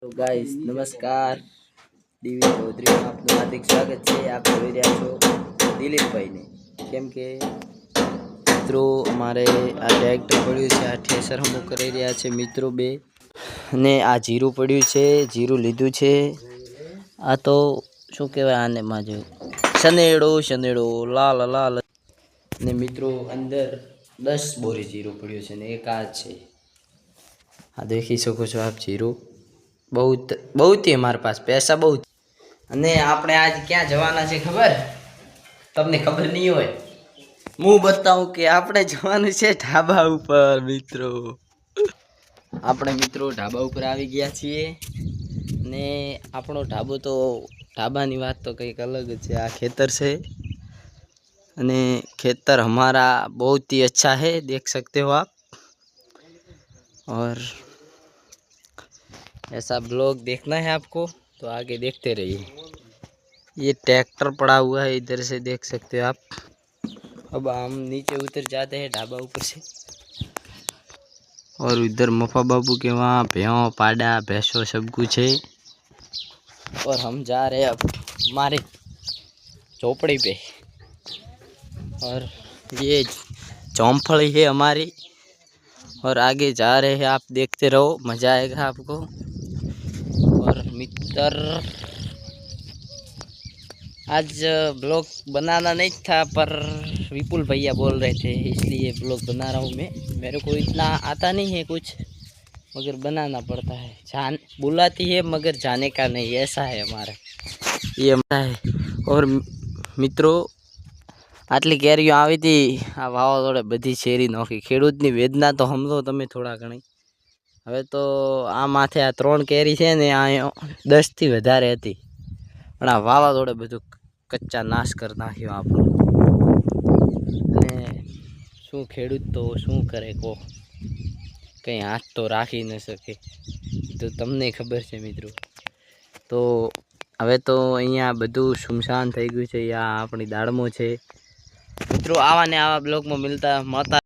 तो गाइस नमस्कार ડીવી ચૌધરીમાં આપનું હાર્દિક સ્વાગત છે। આપ જોઈ રહ્યા છો દિલીપભાઈને। કેમ કે મિત્રો અમારે આ ટ્રેક્ટર પડ્યું છે, આ ઠેસર હમું કરી રહ્યા છે મિત્રો બે, અને આ જીરું પડ્યું છે, જીરું લીધું છે। આ તો શું કહેવાય આને માજુ શનેડો શનેડો લાલ લાલ, ને મિત્રો અંદર 10 બોરી જીરું પડ્યું છે ને એક આ છે। આ દેખી શકો છો આપ जीरो बहुत बहुत ही हमारे पास पैसा बहुत। અને આપણે આજ ક્યાં જવાના છે ખબર? તમને ખબર નહીં હોય, હું બતાવું કે આપણે જવાનું છે ઢાબા ઉપર મિત્રો। આપણે મિત્રો ઢાબા ઉપર આવી ગયા છીએ, ને આપણો ઢાબો તો ઢાબાની વાત તો કંઈક અલગ છે। આ ખેતર છે, અને ખેतर हमारा बहुत ही अच्छा है, देख सकते हो आप। और ऐसा ब्लॉग देखना है आपको तो आगे देखते रहिए। ये ट्रैक्टर पड़ा हुआ है इधर से, देख सकते हो आप। अब हम नीचे उतर जाते हैं ढाबा ऊपर से, और इधर मफा बाबू के वहाँ भैंस पाडा भैंसों सब कुछ है। और हम जा रहे हैं अब हमारे झोपड़ी पे, और ये चौंफड़ी है हमारी, और आगे जा रहे हैं, आप देखते रहो, मज़ा आएगा आपको। और मित्र आज ब्लॉग बनाना नहीं था, पर विपुल भैया बोल रहे थे इसलिए ब्लॉग बना रहा हूँ मैं। मेरे को इतना आता नहीं है कुछ, मगर बनाना पड़ता है। जान बुलाती है मगर जाने का नहीं, ऐसा है हमारा, ये हमारा है। और मित्रों આટલી કેરીઓ આવી હતી, આ વાવાઝોડે બધી શેરી નોખી। ખેડૂતની વેદના તો સમજો તમે થોડા ઘણી। હવે તો આ માથે આ 3 કેરી છે ને, આ 10થી વધારે હતી, પણ આ વાવાઝોડે બધું કચ્ચા નાશ કરી નાખ્યો આપણો। અને શું ખેડૂત તો શું કરે કહો, કંઈ હાથ તો રાખી ન શકે, તો તમને ખબર છે મિત્રો। તો હવે તો અહીંયા બધું સુમસાન થઈ ગયું છે। આ આપણી દાળમો છે મિત્રો। આવા ને આવા બ્લોગમાં મળતા